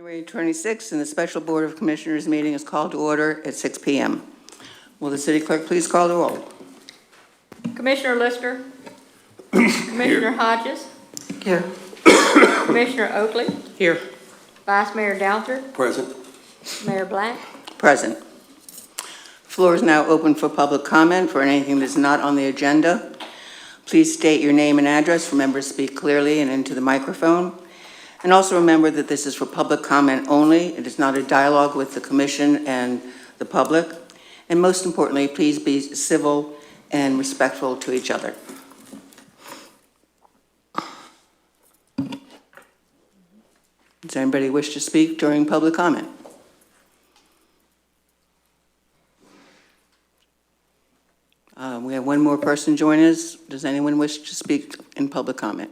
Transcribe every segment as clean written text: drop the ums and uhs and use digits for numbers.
January 26th, and the special Board of Commissioners meeting is called to order at 6 p.m. Will the city clerk please call the roll? Commissioner Lister. Commissioner Hodges. Here. Commissioner Oakley. Here. Vice Mayor Downter. Present. Mayor Black. Present. Floor is now open for public comment for anything that's not on the agenda. Please state your name and address. Remember to speak clearly and into the microphone. And also remember that this is for public comment only. It is not a dialogue with the commission and the public. And most importantly, please be civil and respectful to each other. Does anybody wish to speak during public comment? We have one more person join us. Does anyone wish to speak in public comment?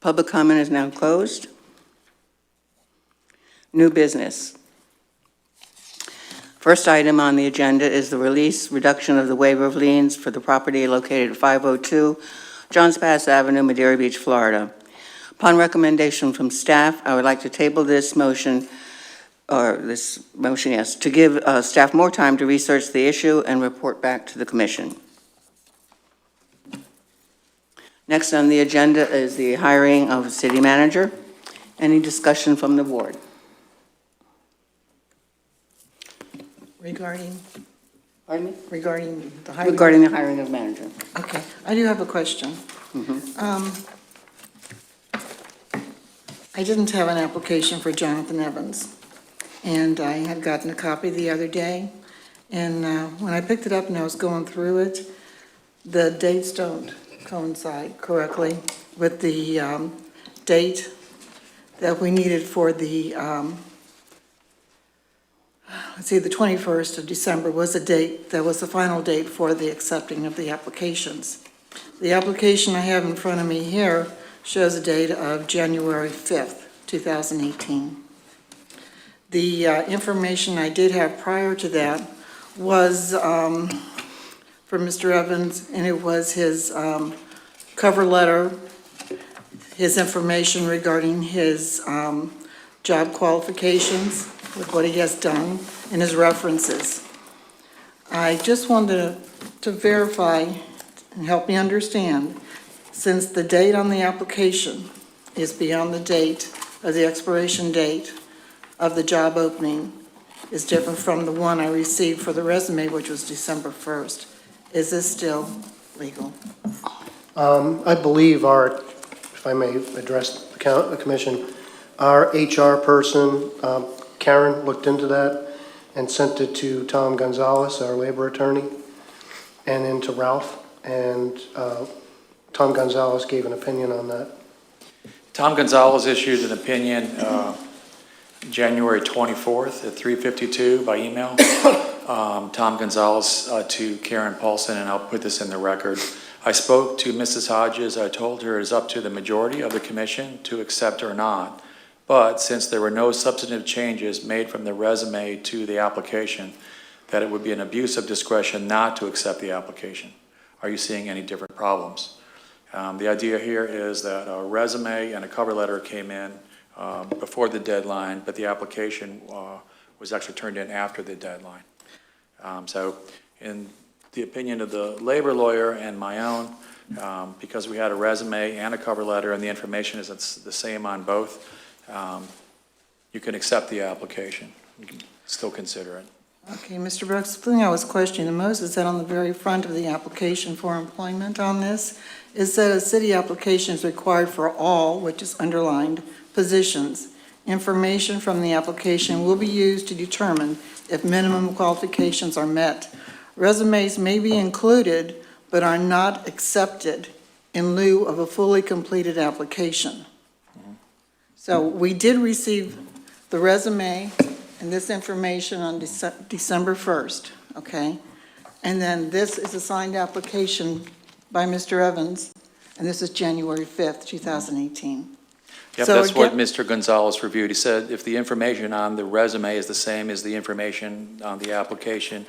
Public comment is now closed. New business. First item on the agenda is the reduction of the waiver of liens for the property located at 502 Johns Pass Avenue, Madeira Beach, Florida. Upon recommendation from staff, I would like to table this motion, to give staff more time to research the issue and report back to the commission. Next on the agenda is the hiring of a city manager. Any discussion from the board? Regarding Pardon me? the hiring? Regarding the hiring of manager. Okay, I do have a question. I didn't have an application for Jonathan Evans, and I had gotten a copy the other day, and when I picked it up and I was going through it, the dates don't coincide correctly with the date that we needed for the, the 21st of December was the date, that was the final date for the accepting of the applications. The application I have in front of me here shows a date of January 5th, 2018. The information I did have prior to that was for Mr. Evans, and it was his cover letter, his information regarding his job qualifications with what he has done, and his references. I just wanted to verify and help me understand, since the date on the application is beyond the date of the expiration date of the job opening, is different from the one I received for the resume, which was December 1st. Is this still legal? I believe if I may address the commission, our HR person, Karen, looked into that and sent it to Tom Gonzalez, our labor attorney, and then to Ralph, and Tom Gonzalez gave an opinion on that. Tom Gonzalez issued an opinion January 24th at 3:52 by email. Tom Gonzalez to Karen Paulson, and I'll put this in the record. I spoke to Mrs. Hodges. I told her it is up to the majority of the commission to accept or not. But since there were no substantive changes made from the resume to the application, that it would be an abuse of discretion not to accept the application. Are you seeing any different problems? The idea here is that a resume and a cover letter came in before the deadline, but the application was actually turned in after the deadline. So in the opinion of the labor lawyer and my own, because we had a resume and a cover letter and the information is the same on both, you can accept the application. You can still consider it. Okay, Mr. Brooks, the thing I was questioning the most is that on the very front of the application for employment on this, is that a city application is required for all, which is underlined, positions. Information from the application will be used to determine if minimum qualifications are met. Resumes may be included, but are not accepted in lieu of a fully completed application. So we did receive the resume and this information on December 1st, okay? And then this is a signed application by Mr. Evans, and this is January 5th, 2018. Yep, So that's what again- Mr. Gonzalez reviewed. He said if the information on the resume is the same as the information on the application,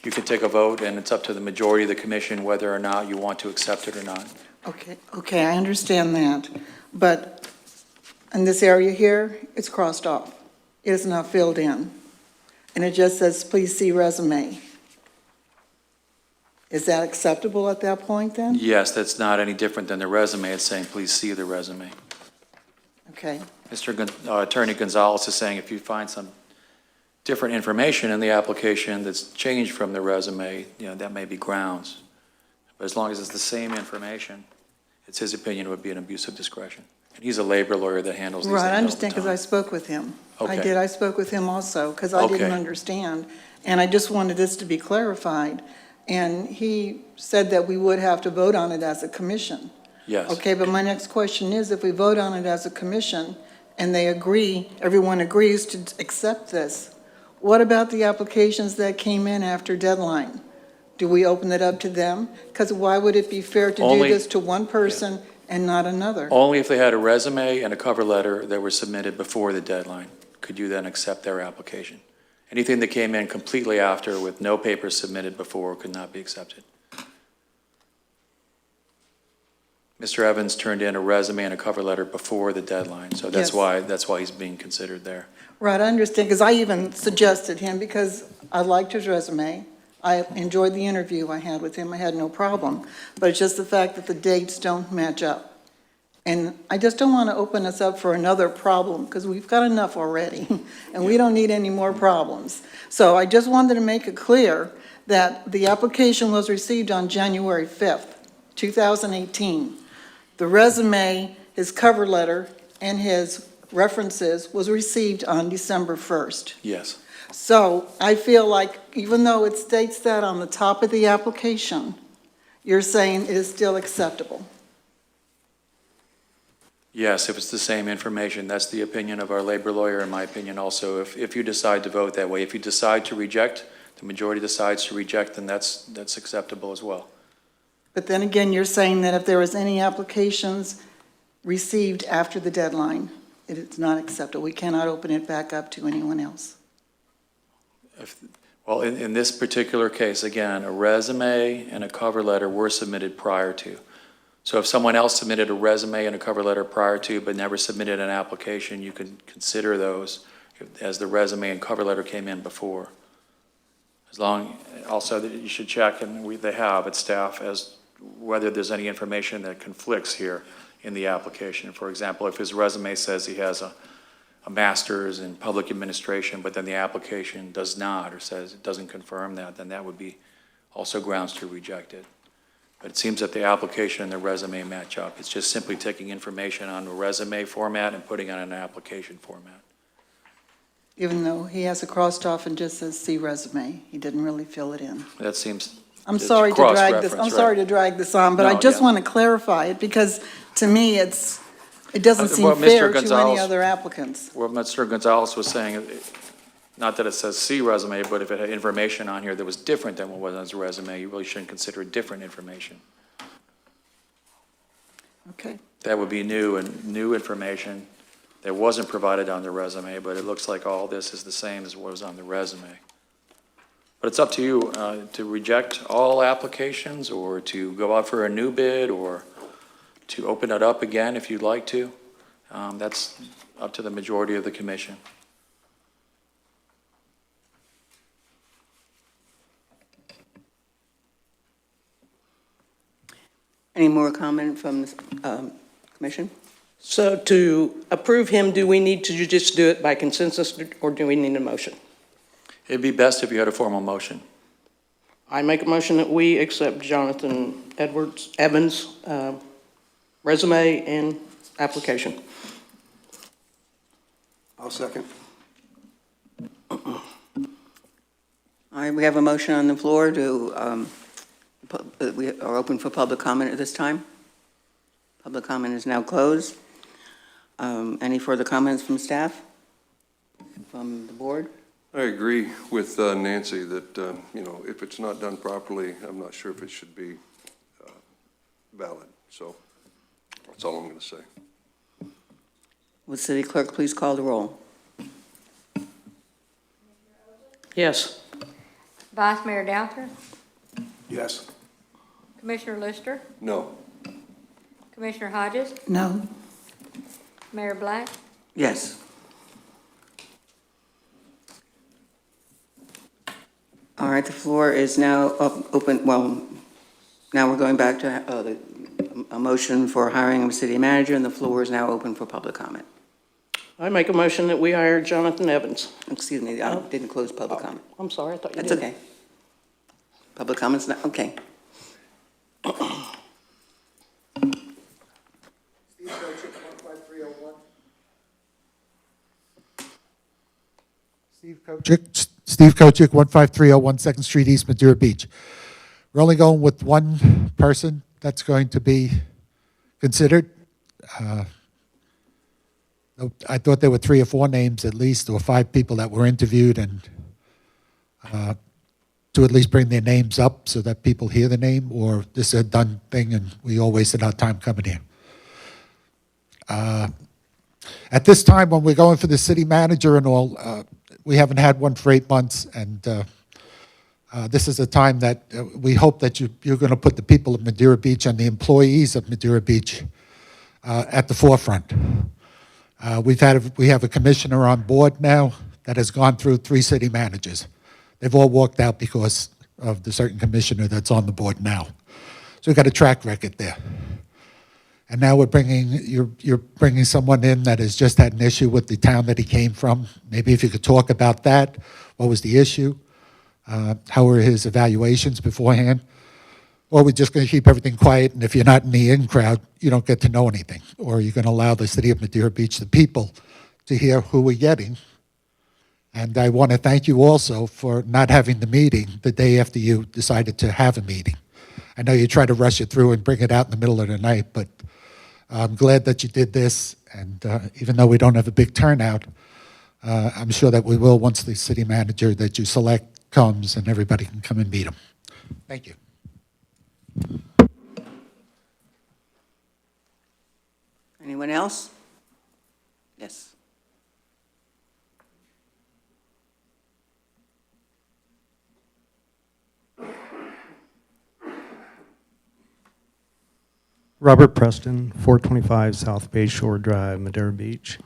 you can take a vote, and it's up to the majority of the commission whether or not you want to accept it or not. Okay, I understand that, but in this area here, it's crossed off. It is not filled in. And it just says, please see resume. Is that acceptable at that point then? Yes, that's not any different than the resume. It's saying, please see the resume. Okay, Attorney Gonzalez is saying if you find some different information in the application that's changed from the resume, that may be grounds. But as long as it's the same information, it's his opinion it would be an abuse of discretion. And he's a labor lawyer that handles these things all right, the I understand because I time. spoke with him. I Okay. did, I spoke with him also because I didn't Okay. understand. And I just wanted this to be clarified. And he said that we would have to vote on it as a commission. Yes. Okay, but my next question is, if we vote on it as a commission and they agree, everyone agrees to accept this, what about the applications that came in after deadline? Do we open it up to them? Because why would it be fair to do Only- this to one person and not another? Only if they had a resume and a cover letter that were submitted before the deadline could you then accept their application. Anything that came in completely after with no papers submitted before could not be accepted. Mr. Evans turned in a resume and a cover letter before the deadline, so Yes. that's why he's being considered there. Right, I understand, because I even suggested him, because I liked his resume. I enjoyed the interview I had with him, I had no problem. But it's just the fact that the dates don't match up. And I just don't want to open us up for another problem, because we've got enough already, and we don't need any more problems. So I just wanted to make it clear that the application was received on January 5th, 2018. The resume, his cover letter, and his references was received on December 1st. Yes. So I feel like even though it states that on the top of the application, you're saying it is still acceptable. Yes, if it's the same information, that's the opinion of our labor lawyer, in my opinion also. If you decide to vote that way, if you decide to reject, the majority decides to reject, then that's acceptable as well. But then again, you're saying that if there was any applications received after the deadline, it is not acceptable. We cannot open it back up to anyone else. Well, in this particular case, again, a resume and a cover letter were submitted prior to. So if someone else submitted a resume and a cover letter prior to, but never submitted an application, you can consider those as the resume and cover letter came in before. Also, that you should check, and they have at staff, as whether there's any information that conflicts here in the application. For example, if his resume says he has a master's in public administration, but then the application does not, or says it doesn't confirm that, then that would be also grounds to reject it. But it seems that the application and the resume match up. It's just simply taking information on the resume format and putting it on an application format. Even though he has it crossed off and just says see resume, he didn't really fill it in. That seems, I'm it's sorry to drag this, cross-reference, I'm right. sorry to drag this on, but I No, just yeah. want to clarify it because to me, it doesn't seem Well, Mr. fair to any Gonzalez- other applicants. What Mr. Gonzalez was saying, not that it says see resume, but if it had information on here that was different than what was on his resume, you really shouldn't consider it different information. Okay. That would be new information that wasn't provided on the resume, but it looks like all this is the same as what was on the resume. But it's up to you to reject all applications or to go out for a new bid or to open it up again if you'd like to. That's up to the majority of the commission. Any more comment from the commission? So to approve him, do we need to just do it by consensus, or do we need a motion? It'd be best if you had a formal motion. I make a motion that we accept Jonathan Evans' resume and application. I'll second. All right, we have a motion on the floor we are open for public comment at this time. Public comment is now closed. Any further comments from staff? From the board? I agree with Nancy that, if it's not done properly, I'm not sure if it should be valid. So that's all I'm going to say. Will City Clerk please call the roll? Yes. Vice Mayor Downthry, Yes. Commissioner Lister, No. Commissioner Hodges, No. Mayor Black, Yes. All right, the floor is now open, well, now we're going back to a motion for hiring of a city manager, and the floor is now open for public comment. I make a motion that we hire Jonathan Evans. Excuse me, I didn't close public comment. I'm sorry, I thought you did. That's okay. Public comment's not, okay. Steve Kochick, 15301 2nd Street, East Madeira Beach. We're only going with one person that's going to be considered. I thought there were 3 or 4 names at least, or 5 people that were interviewed, and to at least bring their names up so that people hear the name, or this is a done thing and we all wasted our time coming here. At this time, when we're going for the city manager and all, we haven't had one for 8 months, and this is a time that we hope that you're going to put the people of Madeira Beach and the employees of Madeira Beach at the forefront. We have a commissioner on board now that has gone through 3 city managers. They've all walked out because of the certain commissioner that's on the board now. So we've got a track record there. And now you're bringing someone in that has just had an issue with the town that he came from. Maybe if you could talk about that, what was the issue? How were his evaluations beforehand? Or we're just going to keep everything quiet, and if you're not in the in crowd, you don't get to know anything. Or you're going to allow the city of Madeira Beach, the people, to hear who we're getting. And I want to thank you also for not having the meeting the day after you decided to have a meeting. I know you tried to rush it through and bring it out in the middle of the night, but I'm glad that you did this. And even though we don't have a big turnout, I'm sure that we will once the city manager that you select comes and everybody can come and meet him. Thank you. Anyone else? Yes. Robert Preston, 425 South Bay Shore Drive, Madeira Beach.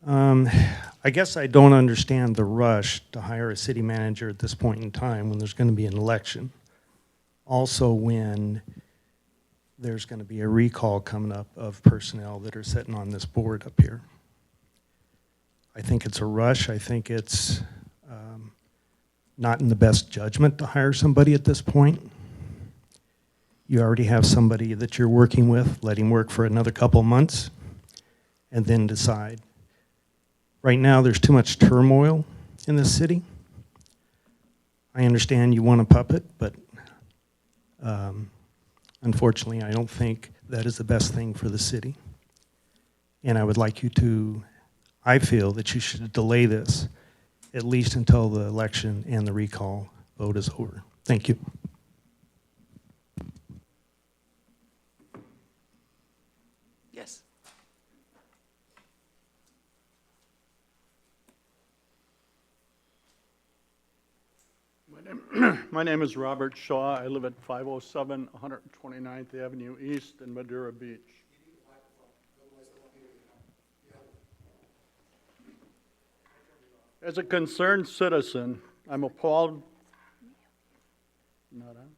I guess I don't understand the rush to hire a city manager at this point in time when there's going to be an election. Also when there's going to be a recall coming up of personnel that are sitting on this board up here. I think it's a rush. I think it's not in the best judgment to hire somebody at this point. You already have somebody that you're working with, let him work for another couple months, and then decide. Right now, there's too much turmoil in this city. I understand you want a puppet, but unfortunately, I don't think that is the best thing for the city. And I would like you to, I feel that you should delay this at least until the election and the recall vote is over. Thank you. Yes. My name is Robert Shaw. I live at 507 129th Avenue East in Madeira Beach. As a concerned citizen, I'm appalled. Not on.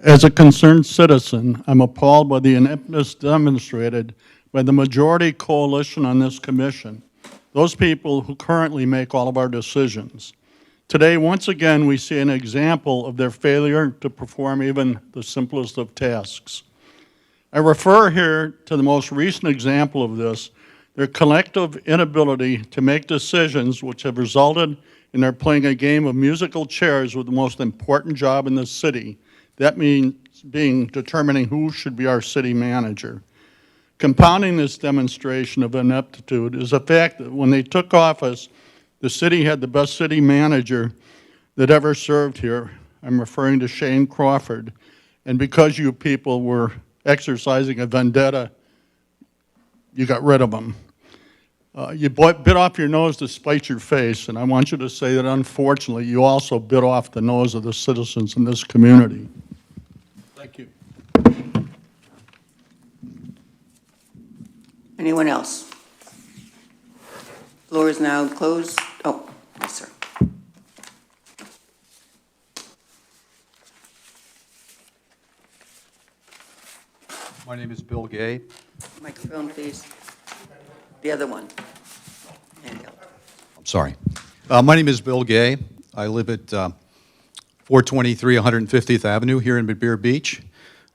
As a concerned citizen, I'm appalled by the ineptness demonstrated by the majority coalition on this commission, those people who currently make all of our decisions. Today, once again, we see an example of their failure to perform even the simplest of tasks. I refer here to the most recent example of this, their collective inability to make decisions which have resulted in their playing a game of musical chairs with the most important job in the city. That means determining who should be our city manager. Compounding this demonstration of ineptitude is the fact that when they took office, the city had the best city manager that ever served here. I'm referring to Shane Crawford. And because you people were exercising a vendetta, you got rid of him. You bit off your nose to spite your face, and I want you to say that unfortunately you also bit off the nose of the citizens in this community. Thank you. Anyone else? Floor is now closed. Oh, yes, sir. My name is Bill Gay. Microphone, please. The other one. Handheld. I'm sorry. My name is Bill Gay. I live at 423 150th Avenue here in Mid-Bear Beach.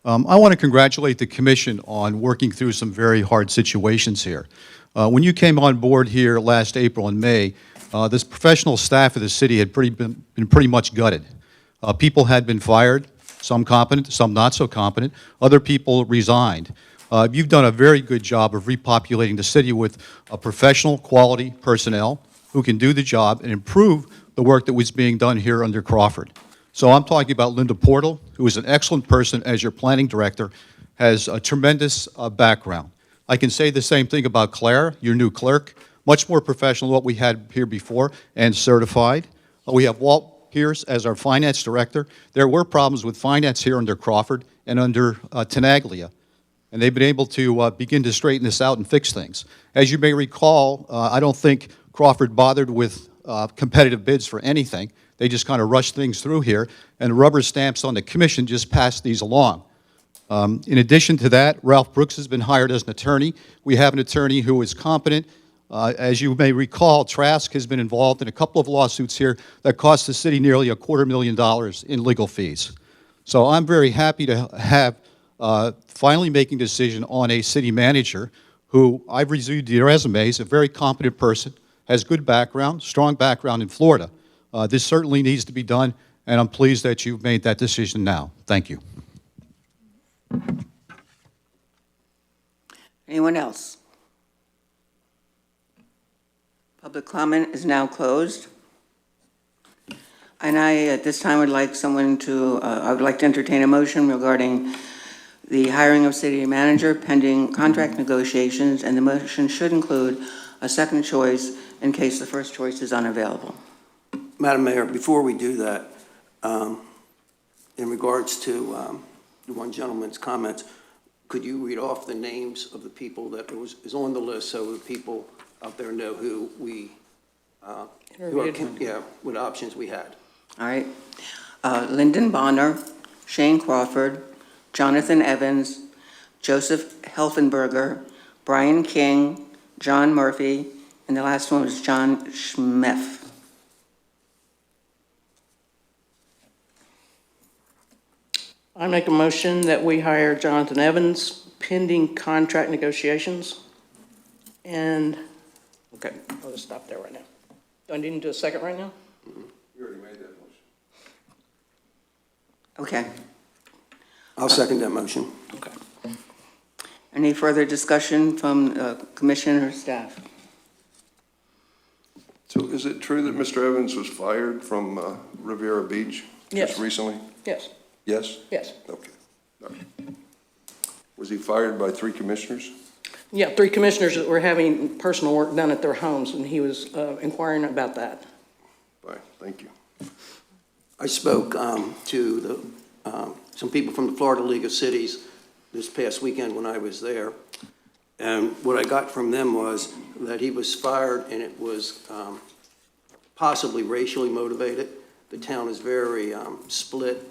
I want to congratulate the commission on working through some very hard situations here. When you came on board here last April and May, this professional staff of the city had been pretty much gutted. People had been fired, some competent, some not so competent. Other people resigned. You've done a very good job of repopulating the city with professional, quality personnel who can do the job and improve the work that was being done here under Crawford. So I'm talking about Linda Portal, who is an excellent person as your planning director, has a tremendous background. I can say the same thing about Claire, your new clerk, much more professional than what we had here before and certified. We have Walt Pierce as our finance director. There were problems with finance here under Crawford and under Tenaglia, and they've been able to begin to straighten this out and fix things. As you may recall, I don't think Crawford bothered with competitive bids for anything. They just kind of rushed things through here, and rubber stamps on the commission just passed these along. In addition to that, Ralph Brooks has been hired as an attorney. We have an attorney who is competent. As you may recall, Trask has been involved in a couple of lawsuits here that cost the city nearly $250,000 in legal fees. So I'm very happy to have finally making a decision on a city manager who I've reviewed the resume, is a very competent person, has good background, strong background in Florida. This certainly needs to be done, and I'm pleased that you've made that decision now. Thank you. Anyone else? Public comment is now closed. And I, at this time, would like someone to, I would like to entertain a motion regarding the hiring of city manager pending contract negotiations, and the motion should include a second choice in case the first choice is unavailable. Madam Mayor, before we do that, in regards to the one gentleman's comments, could you read off the names of the people that is on the list so the people out there know who we, what options we had? All right. Lyndon Bonner, Shane Crawford, Jonathan Evans, Joseph Helfenberger, Brian King, John Murphy, and the last one was John Schmeff. I make a motion that we hire Jonathan Evans pending contract negotiations. And, okay, I'll just stop there right now. Do I need to do a second right now? You already made that motion. Okay. I'll second that motion. Okay. Any further discussion from commission or staff? So is it true that Mr. Evans was fired from Riviera Beach Yes. just recently? Yes, Yes? yes. Okay. All right. Was he fired by 3 commissioners? Yeah, 3 commissioners that were having personal work done at their homes, and he was inquiring about that. Fine, thank you. I spoke to some people from the Florida League of Cities this past weekend when I was there. And what I got from them was that he was fired and it was possibly racially motivated. The town is very split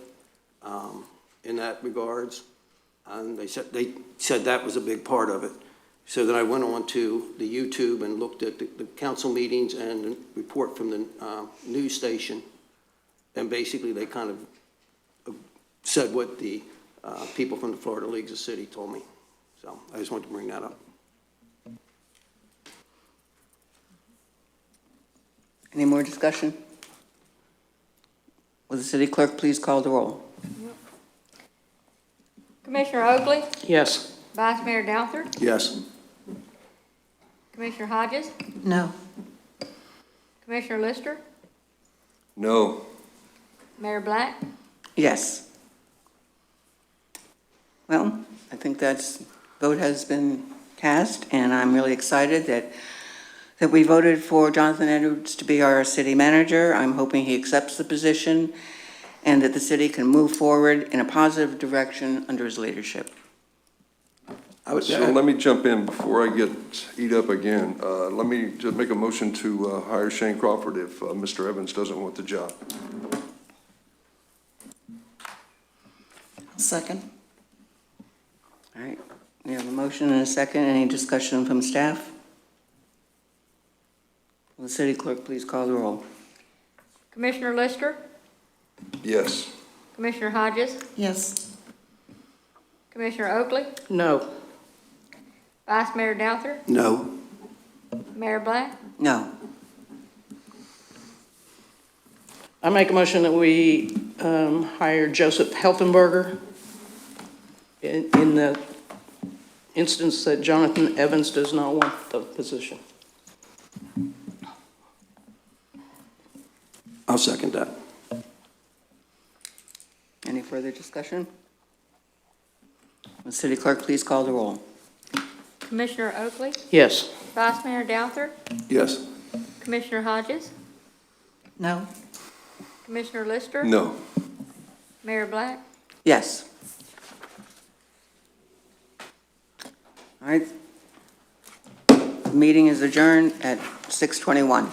in that regards. And they said that was a big part of it. So then I went on to the YouTube and looked at the council meetings and the report from the news station. And basically they kind of said what the people from the Florida Leagues of City told me. So I just wanted to bring that up. Any more discussion? Will the city clerk please call the roll? Commissioner Oakley, Yes. Vice Mayor Downthert, Yes. Commissioner Hodges, No. Commissioner Lister, No. Mayor Black. Yes. Well, I think vote has been cast, and I'm really excited that we voted for Jonathan Edwards to be our city manager. I'm hoping he accepts the position and that the city can move forward in a positive direction under his leadership. So let me jump in before I get eat up again. Let me just make a motion to hire Shane Crawford if Mr. Evans doesn't want the job. Second. All right, we have a motion and a second. Any discussion from staff? Will the city clerk please call the roll? Commissioner Lister? Yes. Commissioner Hodges? Yes. Commissioner Oakley? No. Vice Mayor Douther? No. Mayor Black? No. I make a motion that we hire Joseph Helfenberger in the instance that Jonathan Evans does not want the position. I'll second that. Any further discussion? Will the city clerk please call the roll? Commissioner Oakley? Yes. Vice Mayor Douther? Yes. Commissioner Hodges? No. Commissioner Lister? No. Mayor Black? Yes. All right. The meeting is adjourned at 6:21.